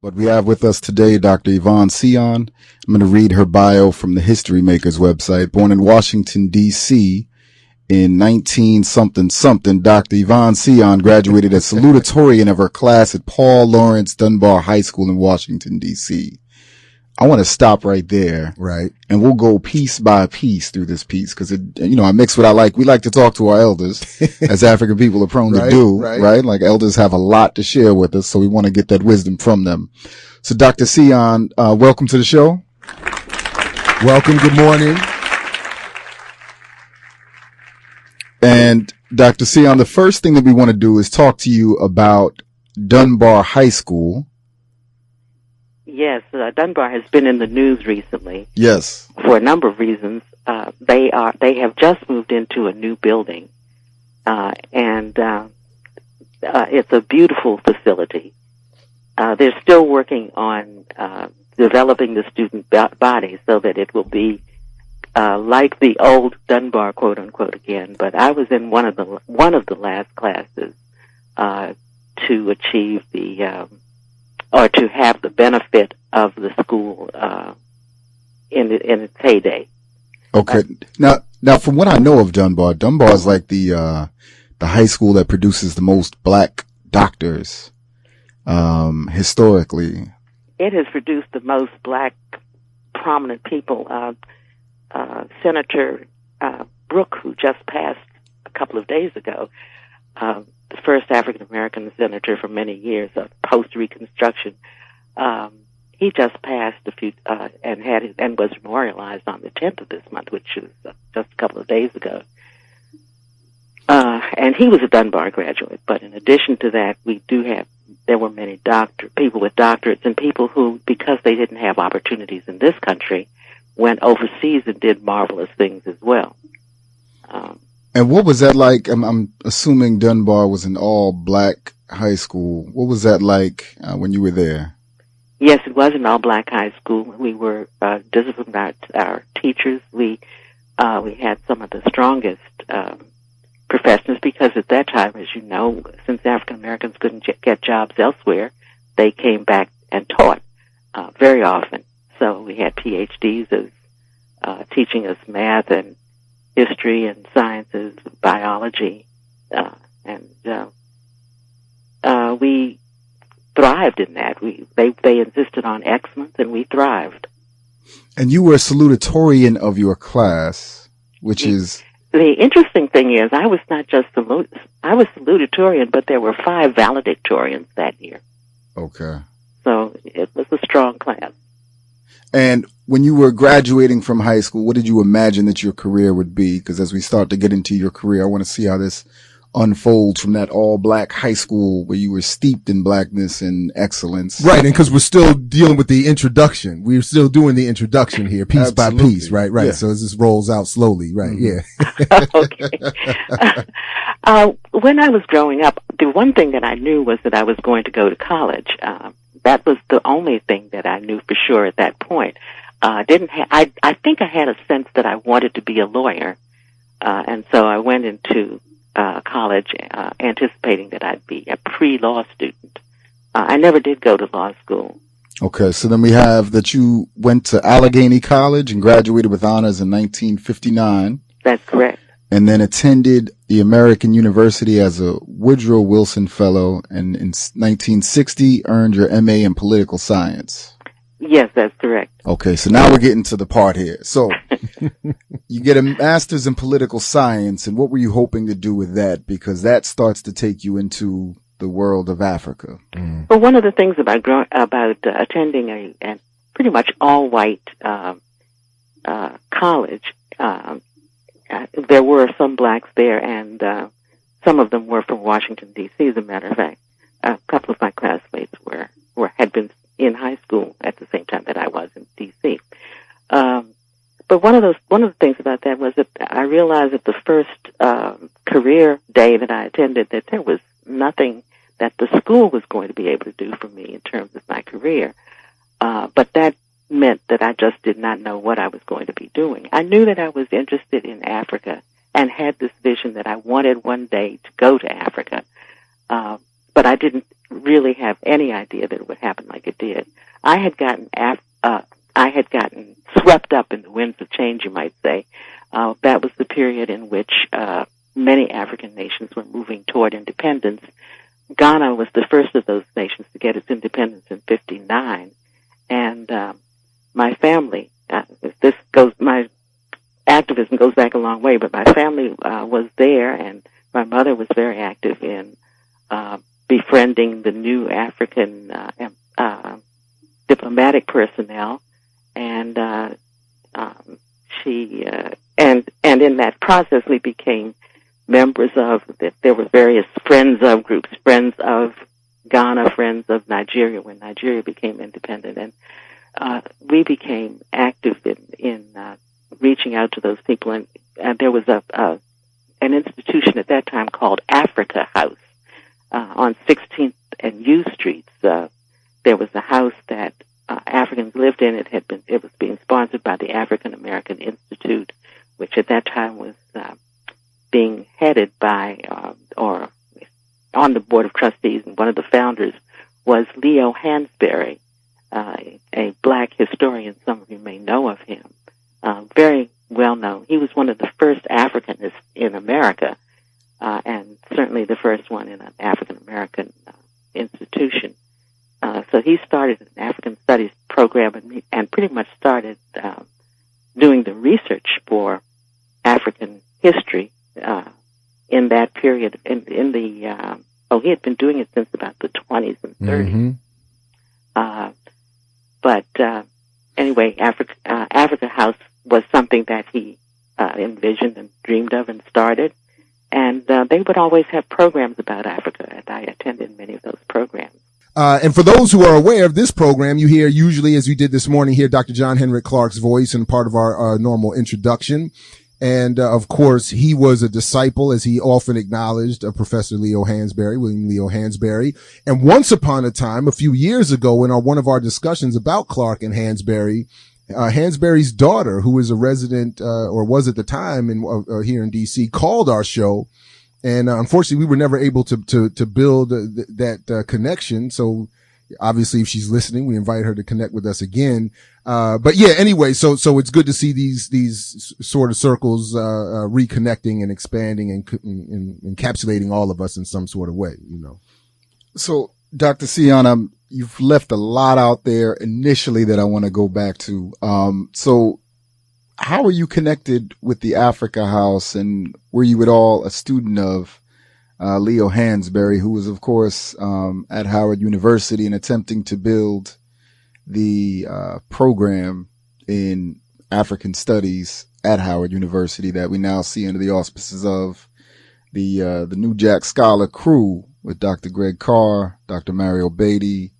But we have with us today Dr. Yvonne Seon. I'm going to read her bio from the History Makers website. Born in Washington, D.C. in 19-something, Dr. Yvonne Seon graduated as salutatorian of her class at Paul Laurence High School in Washington, D.C. I want to stop right there. Right. And we'll go piece by piece through this piece because, I mix what I like. We like to talk to our elders as African people are prone to do, right? Like elders have a lot to share with us. So we want to get that wisdom from them. So Dr. Seon, welcome to the show. Welcome. Good morning. And Dr. Seon, the first thing that we want to do is talk to you about Dunbar High School. Yes, Dunbar has been in the news recently. Yes. For a number of reasons. They have just moved into a new building, and it's a beautiful facility. They're still working on developing the student body so that it will be like the old Dunbar, quote unquote, again. But I was in one of the last classes to achieve or to have the benefit of the school in its heyday. Okay. Now, from what I know of Dunbar is like the high school that produces the most black doctors historically. It has produced the most black prominent people. Senator Brooke, who just passed a couple of days ago, the first African American senator for many years of post Reconstruction. He just passed and was memorialized on the 10th of this month, which is just a couple of days ago. And he was a Dunbar graduate. But in addition to that, there were many people with doctorates and people who, because they didn't have opportunities in this country, went overseas and did marvelous things as well. And what was that like? I'm assuming Dunbar was an all-black high school. What was that like when you were there? Yes, it was an all-black high school. We were disciplined our teachers. We had some of the strongest professors because at that time, as you know, since African Americans couldn't get jobs elsewhere, they came back and taught very often. So we had PhDs as teaching us math and history and sciences, biology, and we thrived in that. They insisted on excellence, and we thrived. And you were a salutatorian of your class, which is... The interesting thing is, I was not just I was salutatorian, but there were 5 valedictorians that year. Okay. So it was a strong class. And when you were graduating from high school, what did you imagine that your career would be? Because as we start to get into your career, I want to see how this unfolds from that all-black high school where you were steeped in blackness and excellence. Right, and because we're still dealing with the introduction. We're still doing the introduction here, piece by piece, right? Yeah. So as this rolls out slowly, right, yeah. Okay. When I was growing up, the one thing that I knew was that I was going to go to college. That was the only thing that I knew for sure at that point. I think I had a sense that I wanted to be a lawyer, and so I went into college anticipating that I'd be a pre-law student. I never did go to law school. Okay, so then we have that you went to Allegheny College and graduated with honors in 1959. That's correct. And then attended the American University as a Woodrow Wilson Fellow, and in 1960 earned your MA in political science. Yes, that's correct. Okay, so now we're getting to the part here. So you get a master's in political science, and what were you hoping to do with that? Because that starts to take you into the world of Africa. Mm. Well, one of the things about attending a pretty much all-white college, there were some blacks there, and some of them were from Washington, D.C., as a matter of fact. A couple of my classmates had been in high school at the same time that I was in D.C. But one of the things about that was that I realized at the first career day that I attended that there was nothing that the school was going to be able to do for me in terms of my career. But that meant that I just did not know what I was going to be doing. I knew that I was interested in Africa and had this vision that I wanted one day to go to Africa. But I didn't really have any idea that it would happen like it did. I had gotten swept up in the winds of change, you might say. That was the period in which many African nations were moving toward independence. Ghana was the first of those nations to get its independence in 1959, and my family, my activism goes back a long way, but my family was there, and my mother was very active in befriending the new African diplomatic personnel, and and in that process we became members of, there were various friends of groups, friends of Ghana, friends of Nigeria when Nigeria became independent, and we became active in reaching out to those people, and there was an institution at that time called Africa House on 16th and U Streets. There was a house that Africans lived in. It was being sponsored by the African American Institute, which at that time was being headed by or on the board of trustees, and one of the founders was Leo Hansberry, a black historian. Some of you may know of him. Very well known. He was one of the first Africanists in America, and certainly the first one in an African American institution. So he started an African Studies program and pretty much started doing the research for African history in that period. He had been doing it since about the 20s and 30s. Mm-hmm. Anyway, Africa House was something that he envisioned and dreamed of and started. And they would always have programs about Africa, and I attended many of those programs. And for those who are aware of this program, you hear usually, as we did this morning, hear Dr. John Henrik Clarke's voice and part of our normal introduction. And, of course, he was a disciple, as he often acknowledged, of Professor William Leo Hansberry. And once upon a time, a few years ago, in one of our discussions about Clarke and Hansberry, Hansberry's daughter, who is a resident, or was at the time here in D.C., called our show. And unfortunately, we were never able to build that connection. So obviously, if she's listening, we invite her to connect with us again. But yeah, anyway, so it's good to see these sort of circles reconnecting and expanding and encapsulating all of us in some sort of way, you know. So, Dr. Seon, you've left a lot out there initially that I want to go back to. So how are you connected with the Africa House, and were you at all a student of Leo Hansberry, who was, of course, at Howard University and attempting to build the program in African studies at Howard University that we now see under the auspices of the New Jack Scholar crew with Dr. Greg Carr, Dr. Mario Beatty,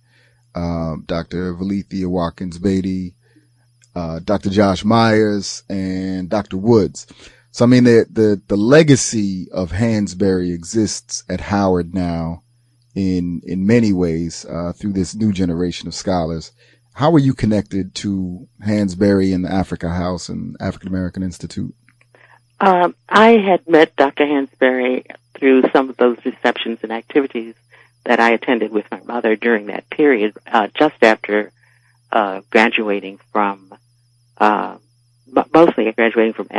Dr. Valethia Watkins Beatty, Dr. Josh Myers, and Dr. Woods. So, I mean, the legacy of Hansberry exists at Howard now in many ways, through this new generation of scholars. How were you connected to Hansberry and the Africa House and African American Institute? I had met Dr. Hansberry through some of those receptions and activities that I attended with my mother during that period, just after graduating from, mostly graduating from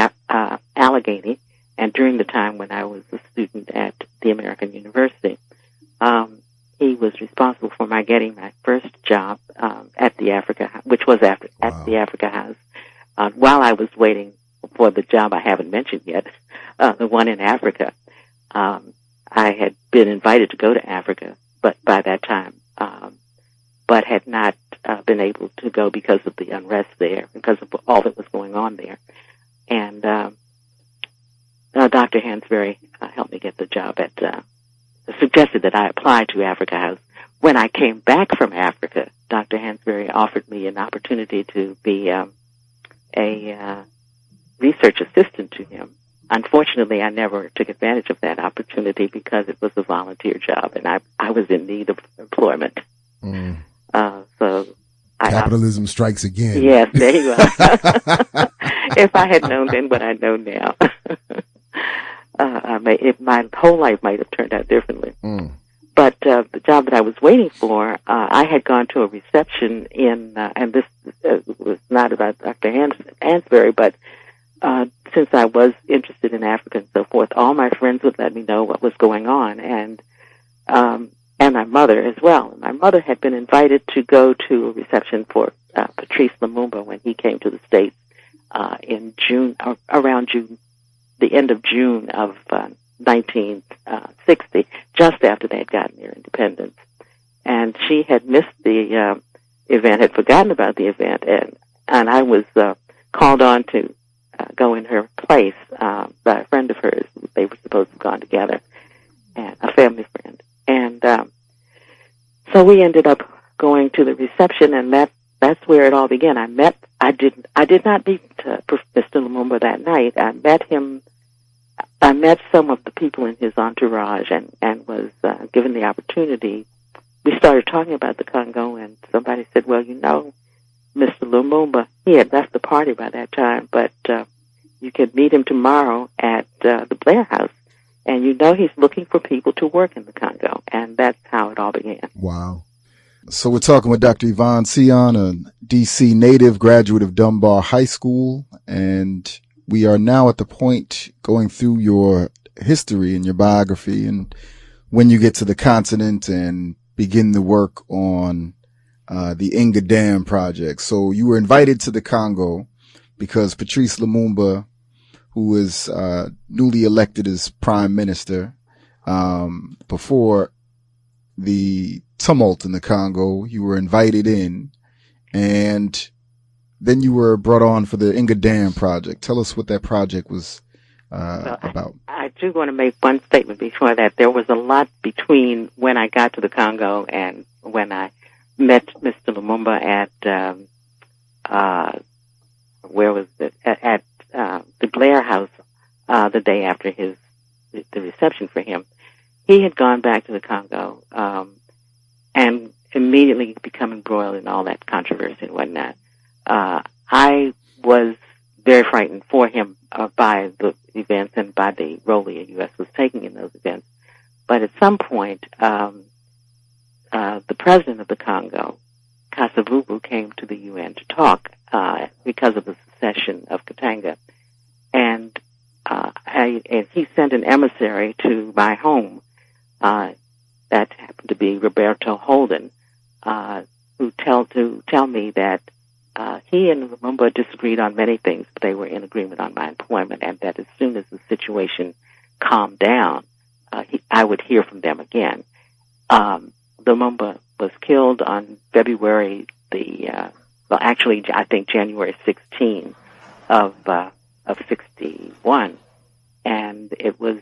Allegheny, and during the time when I was a student at the American University. He was responsible for my getting my first job at the Africa House, which was at the Africa House, while I was waiting for the job I haven't mentioned yet, the one in Africa. I had been invited to go to Africa, but by that time, but had not been able to go because of the unrest there, because of all that was going on there. And Dr. Hansberry helped me get the job suggested that I apply to Africa House. When I came back from Africa, Dr. Hansberry offered me an opportunity to be a research assistant to him. Unfortunately, I never took advantage of that opportunity because it was a volunteer job, and I was in need of employment. So capitalism strikes again. Yes, there you are. If I had known then what I know now, my whole life might have turned out differently. But the job that I was waiting for, I had gone to a reception in, and this was not about Dr. Hansberry, but since I was interested in Africa and so forth, all my friends would let me know what was going on, and my mother as well. My mother had been invited to go to a reception for Patrice Lumumba when he came to the States in June, around June, the end of June of 1960, just after they had gotten their independence. And she had missed the event, had forgotten about the event, and I was called on to go in her place by a friend of hers. They were supposed to have gone together, and a family friend. And so we ended up going to the reception, and that's where it all began. I did not meet Mr. Lumumba that night. I met some of the people in his entourage and was given the opportunity. We started talking about the Congo, and somebody said, well, you know, Mr. Lumumba, he had left the party by that time, but you can meet him tomorrow at the Blair House. And you know he's looking for people to work in the Congo. And that's how it all began. Wow. So we're talking with Dr. Yvonne Seon, a D.C. native, graduate of Dunbar High School, and we are now at the point going through your history and your biography and when you get to the continent and begin the work on the Inga Dam project. So you were invited to the Congo because Patrice Lumumba, who was newly elected as prime minister before the tumult in the Congo, you were invited in, and then you were brought on for the Inga Dam project. Tell us what that project was about. I do want to make one statement before that. There was a lot between when I got to the Congo and when I met Mr. Lumumba at where was it? At the Blair House the day after the reception for him. He had gone back to the Congo and immediately become embroiled in all that controversy and whatnot. I was very frightened for him by the events and by the role the U.S. was taking in those events. But at some point, the president of the Congo, Kasavubu, came to the UN to talk because of the secession of Katanga. And he sent an emissary to my home that happened to be Roberto Holden, who tell me that he and Lumumba disagreed on many things, but they were in agreement on my employment, and that as soon as the situation calmed down, I would hear from them again. Lumumba was killed on February I think January 16 of 61, and it was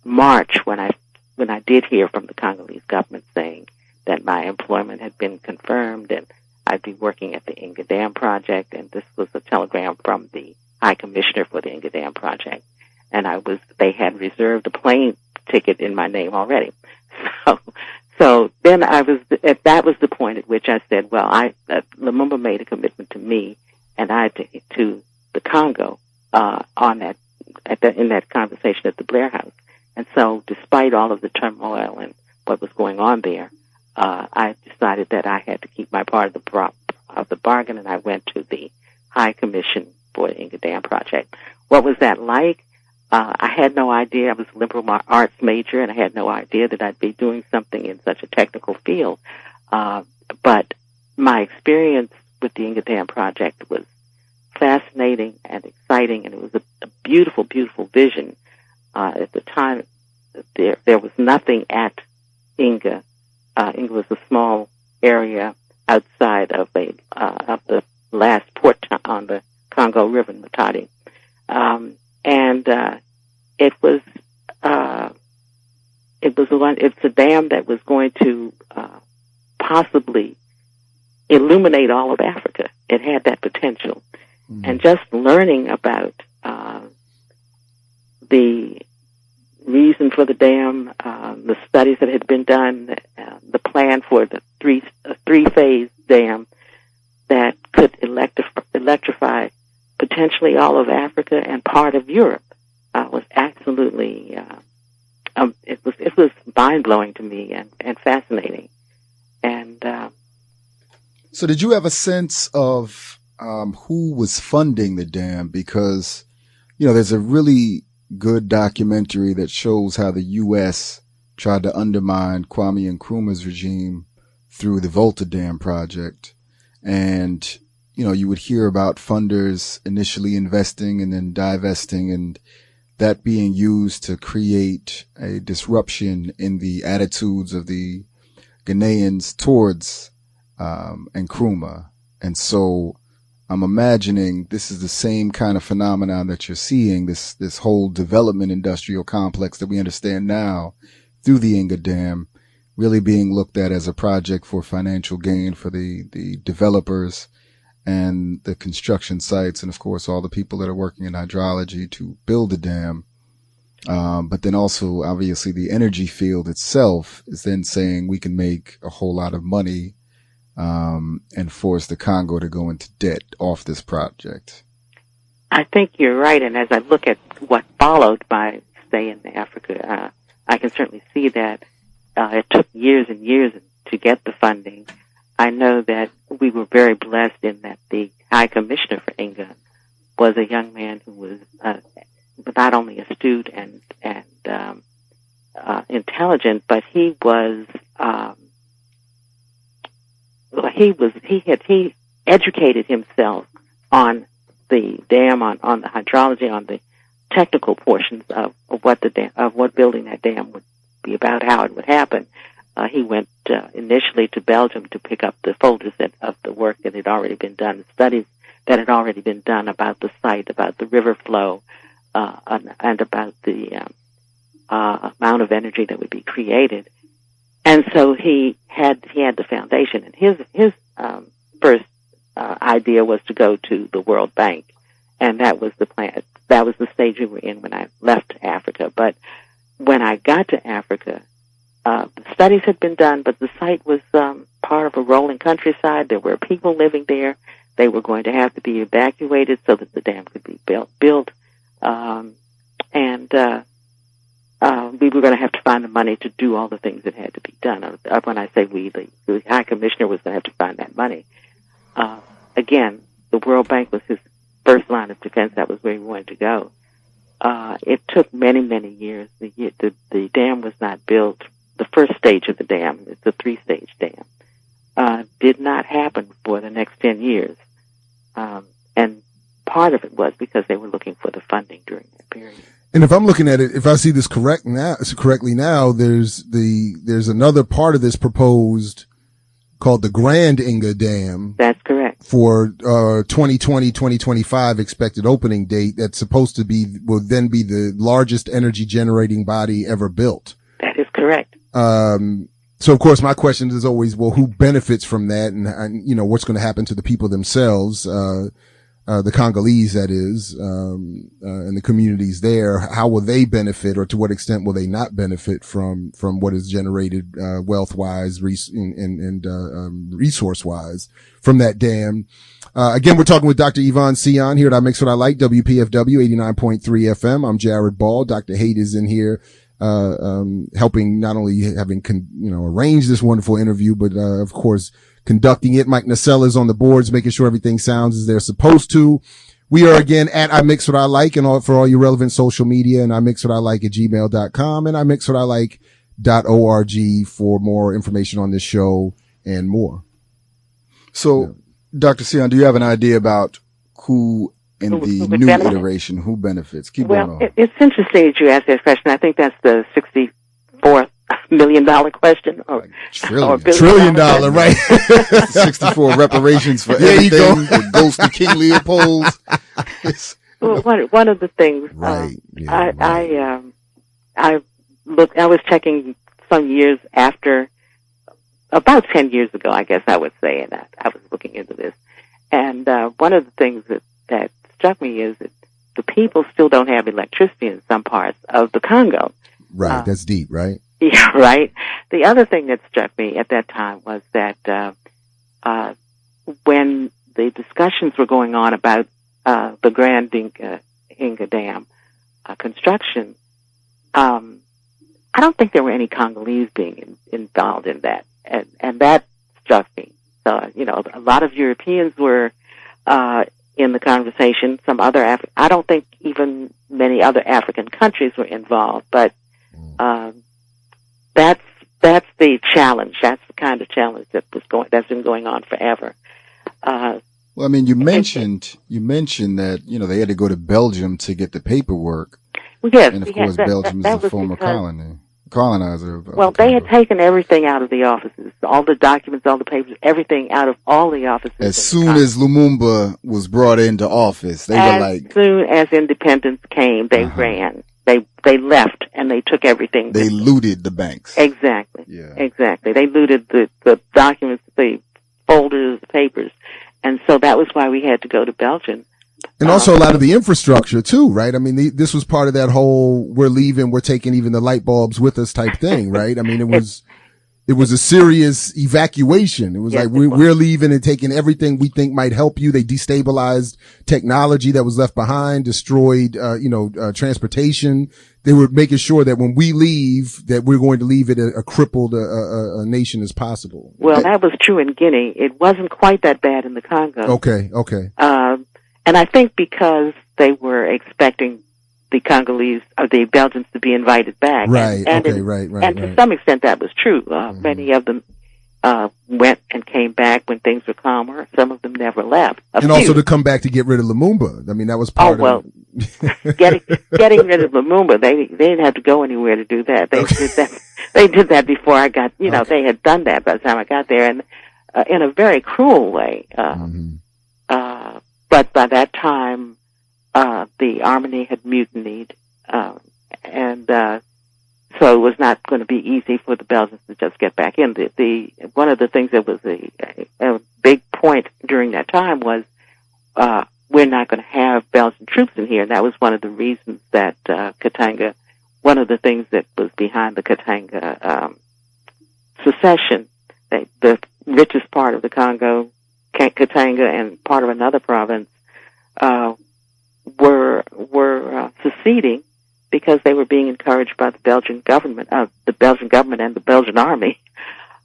March when I did hear from the Congolese government saying that my employment had been confirmed and I'd be working at the Inga Dam project, and this was a telegram from the High Commissioner for the Inga Dam project, and they had reserved a plane ticket in my name already. So then that was the point at which I said, well, Lumumba made a commitment to me and to the Congo in that conversation at the Blair House. And so, despite all of the turmoil and what was going on there, I decided that I had to keep my part of the bargain, and I went to the High Commission for the Inga Dam project. What was that like? I had no idea. I was a liberal arts major, and I had no idea that I'd be doing something in such a technical field. But my experience with the Inga Dam project was fascinating and exciting, and it was a beautiful, beautiful vision. At the time, there was nothing at Inga. Inga was a small area outside of the last port on the Congo River, Matadi, and it's a dam that was going to possibly illuminate all of Africa. It had that potential. Mm-hmm. And just learning about the reason for the dam, the studies that had been done, the plan for the three-phase dam that could electrify potentially all of Africa and part of Europe was absolutely it mind-blowing to me and fascinating. And so did you have a sense of who was funding the dam? Because, there's a really good documentary that shows how the U.S. tried to undermine Kwame Nkrumah's regime through the Volta Dam project. And, you would hear about funders initially investing and then divesting, and that being used to create a disruption in the attitudes of the Ghanaians towards Nkrumah. And so I'm imagining this is the same kind of phenomenon that you're seeing, this whole development industrial complex that we understand now through the Inga Dam really being looked at as a project for financial gain for the developers and the construction sites, and of course all the people that are working in hydrology to build the dam. But then also obviously the energy field itself is then saying we can make a whole lot of money and force the Congo to go into debt off this project. I think you're right, and as I look at what followed by stay in Africa, I can certainly see that it took years and years to get the funding. I know that we were very blessed in that the High Commissioner for Inga was a young man who was not only astute and intelligent, but he educated himself on the dam, on the hydrology, on the technical portions of what building that dam would be about, how it would happen. He went initially to Belgium to pick up the folders of the work that had already been done, the studies that had already been done about the site, about the river flow, and about the amount of energy that would be created. And so he had the foundation, and his first idea was to go to the World Bank, and that was the plan. That was the stage we were in when I left Africa. But when I got to Africa, the studies had been done, but the site was part of a rolling countryside. There were people living there. They were going to have to be evacuated so that the dam could be built. We were going to have to find the money to do all the things that had to be done. When I say we, the High Commissioner was going to have to find that money. Again, the World Bank was his first line of defense. That was where he wanted to go. It took many, many years. The dam was not built. The first stage of the dam, it's a 3-stage dam, did not happen for the next 10 years. And part of it was because they were looking for the funding during that period. And if I'm looking at it, if I see this correctly now, there's another part of this proposed called the Grand Inga Dam. That's correct. For 2020, 2025 expected opening date. That's supposed to will then be the largest energy generating body ever built. That is correct. So of course my question is always, well, who benefits from that, and what's going to happen to the people themselves, the Congolese, that is, and the communities there. How will they benefit, or to what extent will they not benefit from what is generated, wealth-wise, and resource-wise from that dam? Again, we're talking with Dr. Yvonne Seon here at I Mix What I Like, WPFW 89.3 FM. I'm Jared Ball. Dr. Haight is in here, helping, not only having, arranged this wonderful interview, but, of course, conducting it. Mike Nacella is on the boards, making sure everything sounds as they're supposed to. We are again at I Mix What I Like, and for all your relevant social media, and I Mix What I Like at gmail.com, and I Mix What I Like.org for more information on this show and more. So, Dr. Seon, do you have an idea about who in the new iteration, who benefits? Keep going on. It's interesting that you asked that question. I think that's the $64 million question, or trillion dollar, right? 64 reparations for everything. It goes to King Leopold. Well, one of the things, right? I was checking some years after, about 10 years ago, I guess I would say, and I was looking into this, and one of the things that struck me is that the people still don't have electricity in some parts of the Congo. Right, that's deep, right? Yeah, right. The other thing that struck me at that time was that when the discussions were going on about the Grand Inga Dam construction, I don't think there were any Congolese being involved in that, and that struck me. So, a lot of Europeans were in the conversation. Some other I don't think even many other African countries were involved, but that's the challenge. That's the kind of challenge that's been going on forever. Well, I mean, you mentioned that they had to go to Belgium to get the paperwork. Well, yes, and of course, Belgium is a former colonizer. Well, they had taken everything out of the offices, all the documents, all the papers, everything out of all the offices. As soon as Lumumba was brought into office, they were like, as soon as independence came, they ran. They left and they took everything. They looted the banks. Exactly. Yeah. Exactly. They looted the documents, the folders, the papers. And so that was why we had to go to Belgium. And also a lot of the infrastructure too, right? I mean, this was part of that whole, we're leaving, we're taking even the light bulbs with us type thing, right? I mean, it was a serious evacuation. It was we're leaving and taking everything we think might help you. They destabilized technology that was left behind, destroyed, transportation. They were making sure that when we leave, that we're going to leave it a crippled a nation as possible. Well, that was true in Guinea. It wasn't quite that bad in the Congo. Okay. And I think because they were expecting the Congolese or the Belgians to be invited back. Right. And to some extent that was true. Many of them went and came back when things were calmer. Some of them never left. Also to come back to get rid of Lumumba. I mean, that was part of it. getting rid of Lumumba, they didn't have to go anywhere to do that. They did that before I got, they had done that by the time I got there, and in a very cruel way. But by that time, the Army had mutinied, and so it was not going to be easy for the Belgians to just get back in. One of the things that was a big point during that time was we're not going to have Belgian troops in here, and that was one of the reasons that Katanga, one of the things that was behind the Katanga secession, the richest part of the Congo, Katanga, and part of another province were seceding because they were being encouraged by the Belgian government and the Belgian army,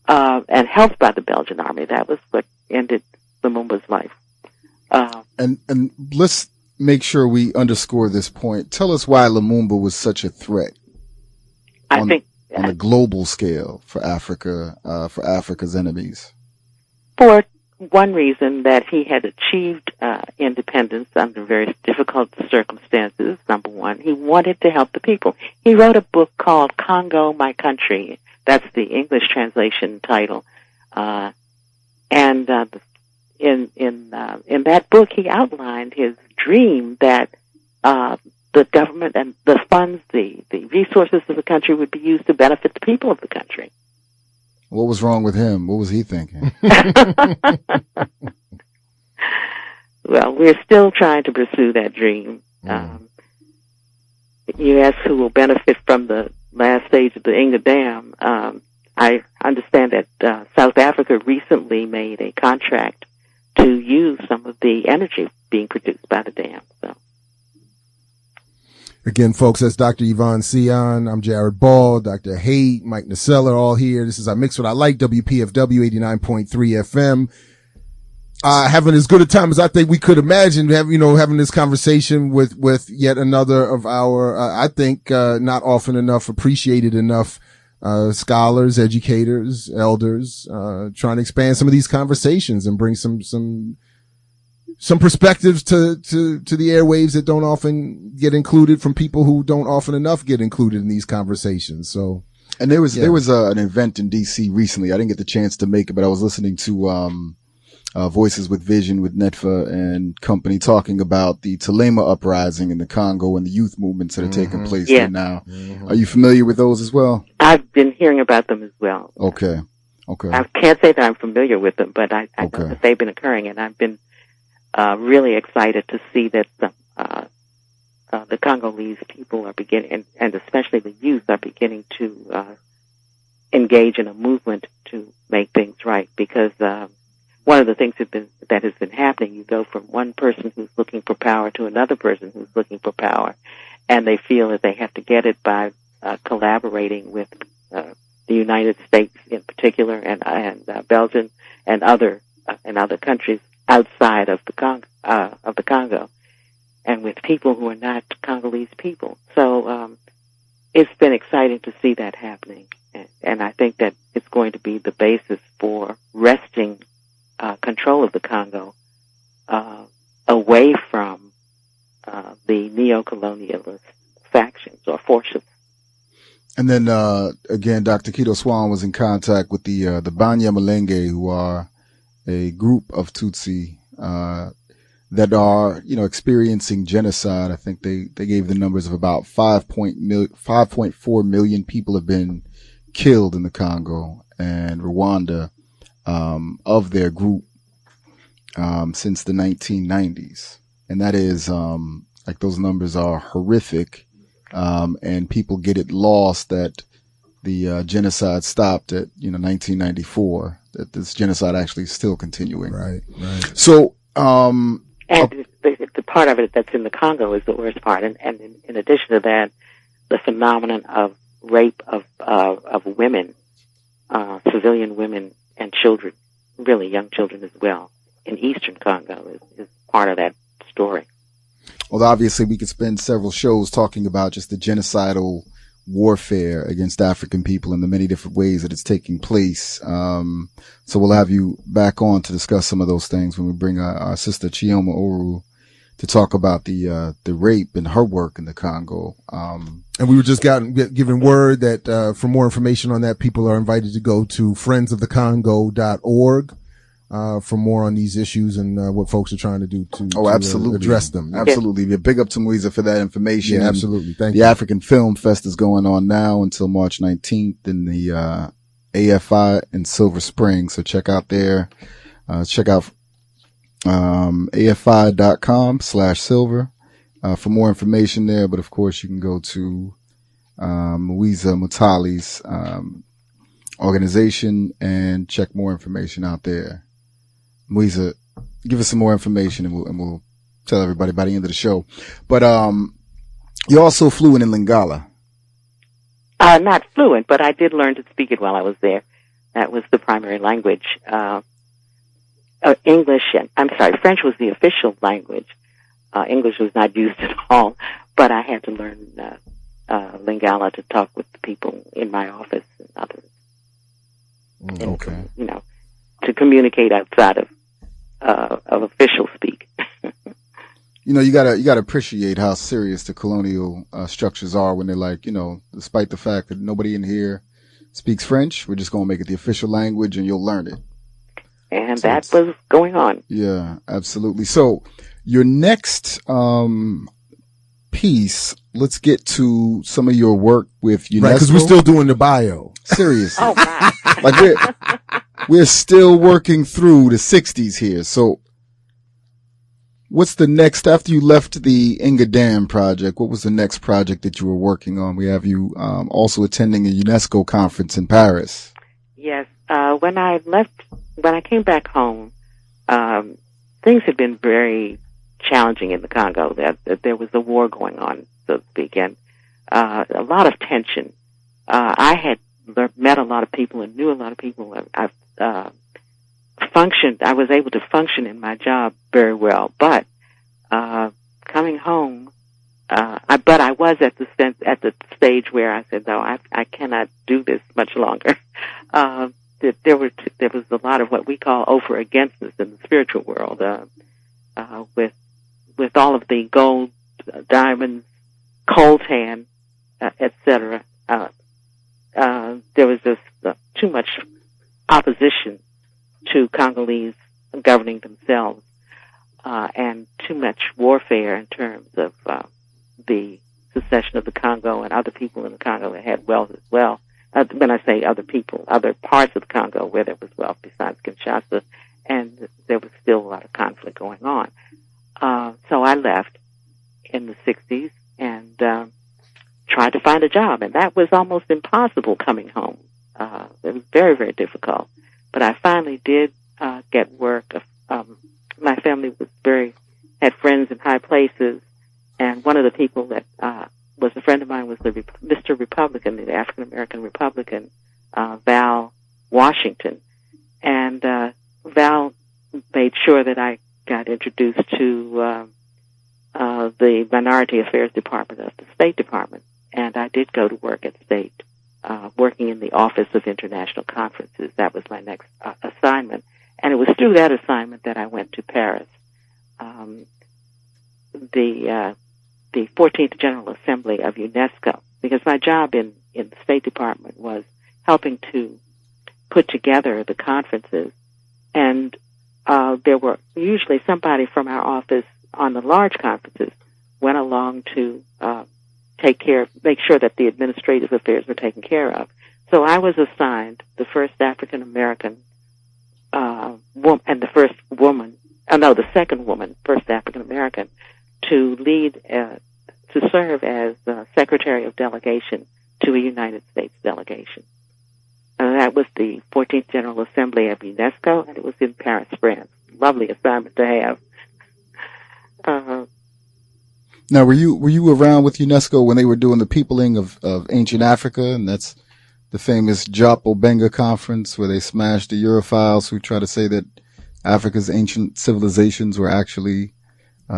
and helped by the Belgian army. That was what ended Lumumba's life. And let's make sure we underscore this point. Tell us why Lumumba was such a threat. On a global scale for Africa, for Africa's enemies. For one reason, that he had achieved independence under very difficult circumstances, number one. He wanted to help the people. He wrote a book called Congo, My Country. That's the English translation title. In that book, he outlined his dream that the government and the funds, the resources of the country would be used to benefit the people of the country. What was wrong with him? What was he thinking? Well, we're still trying to pursue that dream. You ask who will benefit from the last stage of the Inga Dam. I understand that South Africa recently made a contract to use some of the energy being produced by the dam. So. Again, folks, that's Dr. Yvonne Seon. I'm Jared Ball, Dr. Haight, Mike Nacella, all here. This is I Mix What I Like, WPFW 89.3 FM. Having as good a time as I think we could imagine, having this conversation with yet another of our, I think, not often enough appreciated enough, scholars, educators, elders, trying to expand some of these conversations and bring some perspectives to the airwaves that don't often get included from people who don't often enough get included in these conversations. So, and there was an event in DC recently. I didn't get the chance to make it, but I was listening to Voices with Vision with Netfa and company talking about the Telema uprising in the Congo and the youth movements that are taking place there now. Are you familiar with those as well? I've been hearing about them as well. Okay. I can't say that I'm familiar with them, but I know that they've been occurring, and I've been really excited to see that the Congolese people are beginning, and especially the youth are beginning to engage in a movement to make things right. Because one of the things that has been happening, you go from one person who's looking for power to another person who's looking for power, and they feel that they have to get it by collaborating with the United States in particular, and Belgium and other countries outside of the Congo, and with people who are not Congolese people. So it's been exciting to see that happening, and I think that it's going to be the basis for wresting control of the Congo away from the neo-colonialist factions or forces. And then again, Dr. Kito Swan was in contact with the Banyamulenge, who are a group of Tutsi that are, experiencing genocide. I think they gave the numbers of about 5.4 million people have been killed in the Congo and Rwanda of their group since the 1990s. And that is those numbers are horrific. And people get it lost that the genocide stopped at 1994. That this genocide actually is still continuing. Right. So, and the part of it that's in the Congo is the worst part. And in addition to that, the phenomenon of rape of women, civilian women and children, really young children as well, in eastern Congo is part of that story. Well, obviously, we could spend several shows talking about just the genocidal warfare against African people and the many different ways that it's taking place. So we'll have you back on to discuss some of those things when we bring our sister Chioma Oru to talk about the rape and her work in the Congo. And we were just given word that for more information on that, people are invited to go to friendsofthecongo.org. For more on these issues and what folks are trying to do to absolutely address them. Absolutely. Yeah, big up to Moiza for that information. Yeah, absolutely. Thank you. The African Film Fest is going on now until March 19th in the AFI in Silver Spring. So check out there. Check out afi.com/silver for more information there. But of course, you can go to Moiza Mutali's organization and check more information out there. Moiza, give us some more information and we'll tell everybody by the end of the show. But you also fluent in Lingala. Not fluent, but I did learn to speak it while I was there. That was the primary language. French was the official language. English was not used at all, but I had to learn Lingala to talk with the people in my office and others. Okay. And, to communicate outside of official speak. You gotta appreciate how serious the colonial structures are when they're like, despite the fact that nobody in here speaks French, we're just gonna make it the official language and you'll learn it. And so that was going on. Yeah, absolutely. So your next piece, let's get to some of your work with UNESCO. Right, because we're still doing the bio. Seriously. Oh, wow. We're still working through the 60s here. So what's the next, after you left the Inga Dam project, what was the next project that you were working on? We have you also attending a UNESCO conference in Paris. Yes. When I came back home, things had been very challenging in the Congo. There was a war going on, so to speak, and a lot of tension. I had met a lot of people and knew a lot of people. I was able to function in my job very well, but coming home, but I was at the stage where I said, no, I cannot do this much longer. There was a lot of what we call over againstness in the spiritual world, with all of the gold, diamonds, coltan, etc. There was just too much opposition to Congolese governing themselves, and too much warfare in terms of the secession of the Congo and other people in the Congo that had wealth as well. When I say other people, other parts of the Congo where there was wealth besides Kinshasa, and there was still a lot of conflict going on. So I left in the 60s and tried to find a job, and that was almost impossible coming home. It was very, very difficult. But I finally did get work. My family had friends in high places, and one of the people that was a friend of mine was the Mr. Republican, the African American Republican, Val Washington, and Val made sure that I got introduced to the Minority Affairs Department of the State Department, and I did go to work at State, working in the Office of International Conferences. That was my next assignment, and it was through that assignment that I went to Paris. The 14th General Assembly of UNESCO, because my job in the State Department was helping to put together the conferences, and there were usually somebody from our office on the large conferences went along to make sure that the administrative affairs were taken care of. So I was assigned the first African American woman, and the second woman, first African American, to lead, to serve as Secretary of Delegation to a United States delegation. That was the 14th General Assembly of UNESCO, and it was in Paris, France. Lovely assignment to have. Now, were you around with UNESCO when they were doing the peopling of ancient Africa, and that's the famous Jop Obenga conference where they smashed the Europhiles who try to say that Africa's ancient civilizations were actually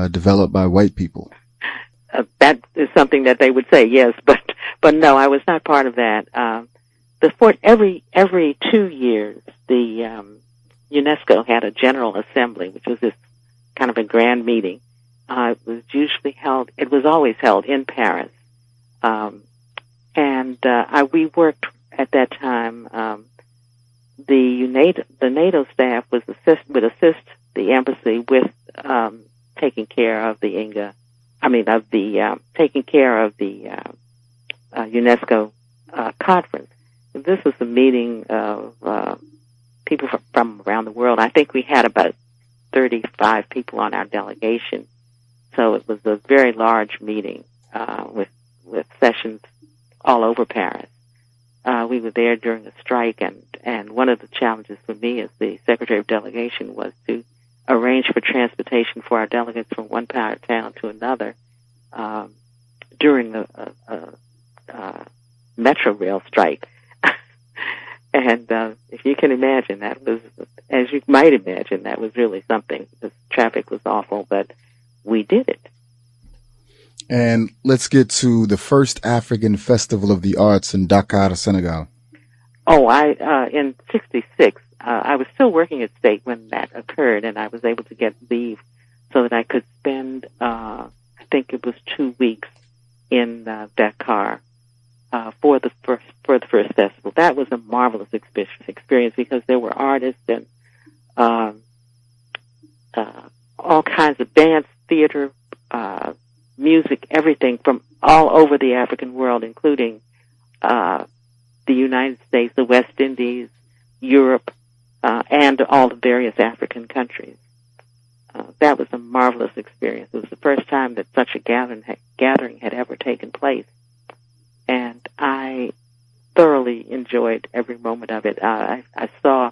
developed by white people? That is something that they would say, yes, but no, I was not part of that. Every 2 years, the UNESCO had a General Assembly, which was this kind of a grand meeting. It was always held in Paris. We worked at that time, the NATO staff would assist the embassy with, taking care of the UNESCO, conference. This was a meeting of, people from around the world. I think we had about 35 people on our delegation. So it was a very large meeting, with sessions all over Paris. We were there during a strike, and one of the challenges for me as the Secretary of Delegation was to arrange for transportation for our delegates from one part of town to another, during a Metro Rail strike. And if you can imagine, that was, as you might imagine, that was really something. The traffic was awful, but we did it. And let's get to the first African Festival of the Arts in Dakar, Senegal. Oh, in '66, I was still working at State when that occurred, and I was able to get leave so that I could spend, I think it was 2 weeks in Dakar for the first festival. That was a marvelous experience because there were artists and all kinds of dance, theater, music, everything from all over the African world, including the United States, the West Indies, Europe, and all the various African countries. That was a marvelous experience. It was the first time that such a gathering had ever taken place, and I thoroughly enjoyed every moment of it. I saw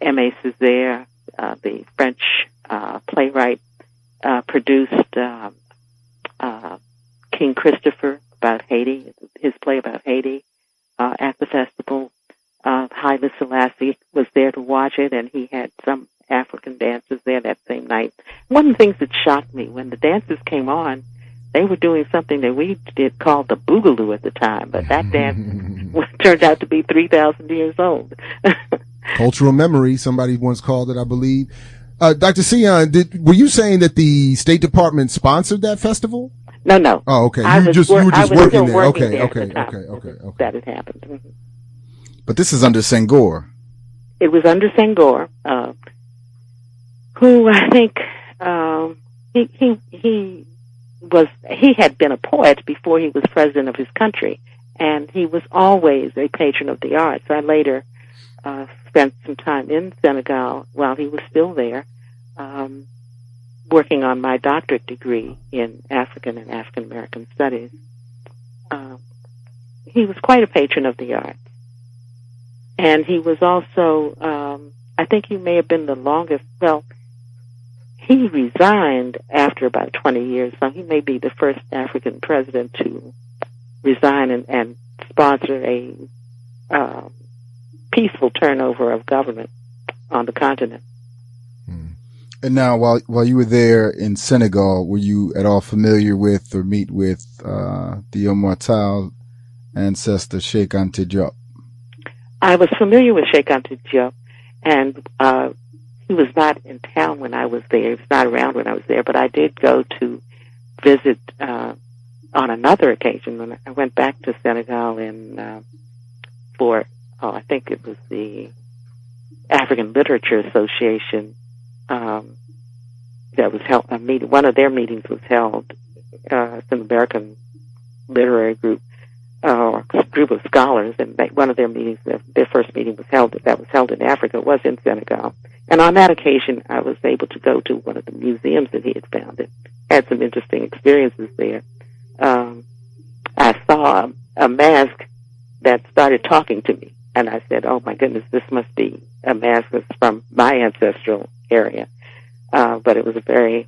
Aimé Césaire, the French playwright, produced King Christopher about Haiti, his play about Haiti, at the festival. Haile Selassie was there to watch it, and he had some African dancers there that same night. One of the things that shocked me, when the dancers came on, they were doing something that we did called the boogaloo at the time, but that dance turned out to be 3,000 years old. Cultural memory, somebody once called it, I believe. Dr. Seon, were you saying that the State Department sponsored that festival? No. Oh, okay. You were just working there. Okay. That had happened. Mm-hmm. But this is under Senghor. It was under Senghor, who I think he had been a poet before he was president of his country, and he was always a patron of the arts. I later spent some time in Senegal while he was still there, working on my doctorate degree in African and African American studies. He was quite a patron of the arts. And he was also, I think he may have been the longest, he resigned after about 20 years, so he may be the first African president to resign and sponsor a peaceful turnover of government on the continent. And now, while you were there in Senegal, were you at all familiar with or meet with the immortal ancestor Cheikh Anta Diop? I was familiar with Cheikh Anta Diop, and he was not in town when I was there. He was not around when I was there, but I did go to visit on another occasion when I went back to Senegal I think it was the African Literature Association. That was held. One of their meetings was held. It's an American literary group or group of scholars, and one of their meetings, their first meeting was held in Africa, was in Senegal. And on that occasion, I was able to go to one of the museums that he had founded. Had some interesting experiences there. I saw a mask that started talking to me, and I said, "Oh my goodness, this must be a mask that's from my ancestral area." But it was a very,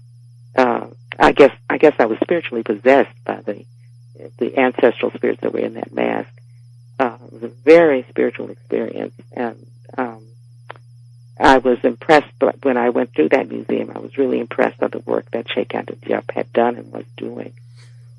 I guess I was spiritually possessed by the ancestral spirits that were in that mask. It was a very spiritual experience, and I was impressed. But when I went through that museum, I was really impressed by the work that Cheikh Anta Diop had done and was doing.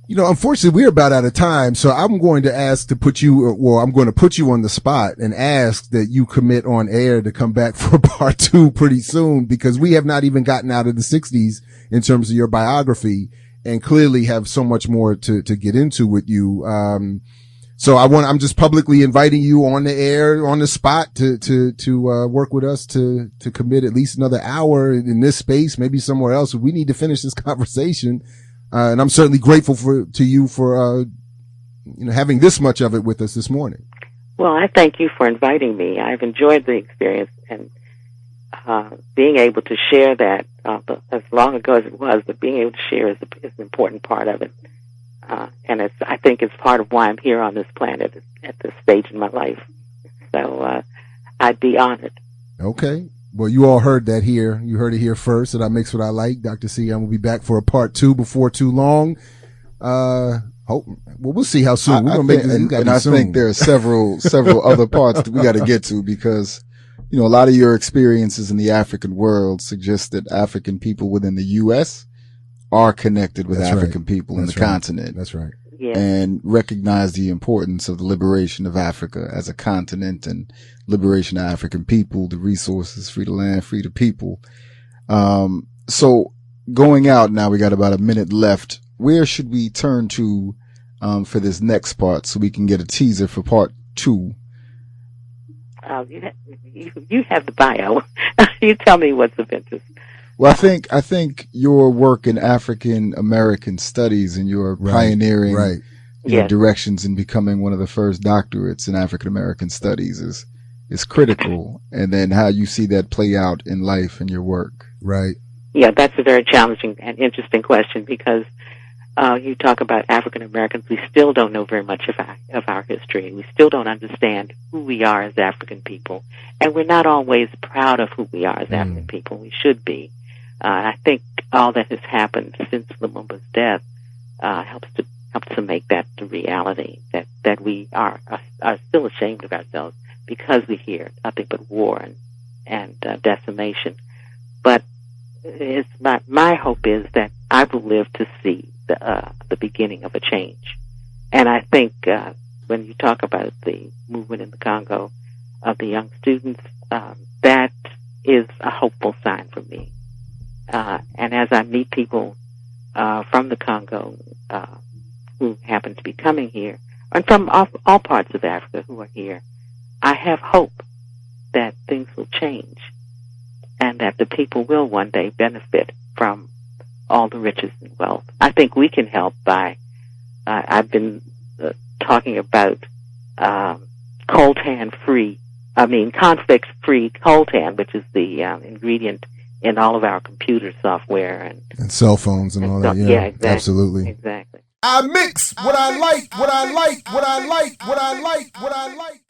You know, unfortunately, we're about out of time, so I'm going to ask to put you, I'm going to put you on the spot and ask that you commit on air to come back for part 2 pretty soon, because we have not even gotten out of the 60s in terms of your biography, and clearly have so much more to get into with you. So I'm just publicly inviting you on the air, on the spot to work with us to commit at least another hour in this space, maybe somewhere else. We need to finish this conversation. And I'm certainly grateful to you for, having this much of it with us this morning. Well, I thank you for inviting me. I've enjoyed the experience, and being able to share that, as long ago as it was, but being able to share is an important part of it. And I think it's part of why I'm here on this planet at this stage in my life. So I'd be honored. Okay. Well, you all heard that here. You heard it here first, and I Mix What I Like. Dr. Seon will be back for a part 2 before too long. We'll see how soon. We're gonna make this. And I think there are several other parts that we got to get to, because, a lot of your experiences in the African world suggest that African people within the U.S. are connected with African people in the continent. That's right. Yeah. And recognize the importance of the liberation of Africa as a continent, and liberation of African people, the resources, free the land, free the people. So going out now, we got about a minute left. Where should we turn to, for this next part, so we can get a teaser for part 2? You have the bio. You tell me what's of interest. Well, I think your work in African American studies and your pioneering directions in becoming one of the first doctorates in African American studies is critical, and then how you see that play out in life and your work. Right. Yeah, that's a very challenging and interesting question, because you talk about African Americans. We still don't know very much of our history. We still don't understand who we are as African people, and we're not always proud of who we are as African people. We should be. I think all that has happened since Lumumba's death helps to make that the reality, that we are still ashamed of ourselves because we hear nothing but war and decimation. But it's my hope is that I will live to see the beginning of a change. And I think when you talk about the movement in the Congo of the young students, that is a hopeful sign for me. And as I meet people from the Congo who happen to be coming here, and from all parts of Africa who are here, I have hope that things will change, and that the people will one day benefit from all the riches and wealth. I think we can help by, I've been talking about conflict-free coltan, which is the ingredient in all of our computer software and cell phones and all that. Yeah, exactly. Absolutely. Exactly. I mix what I like, what I like, what I like, what I like, what I like.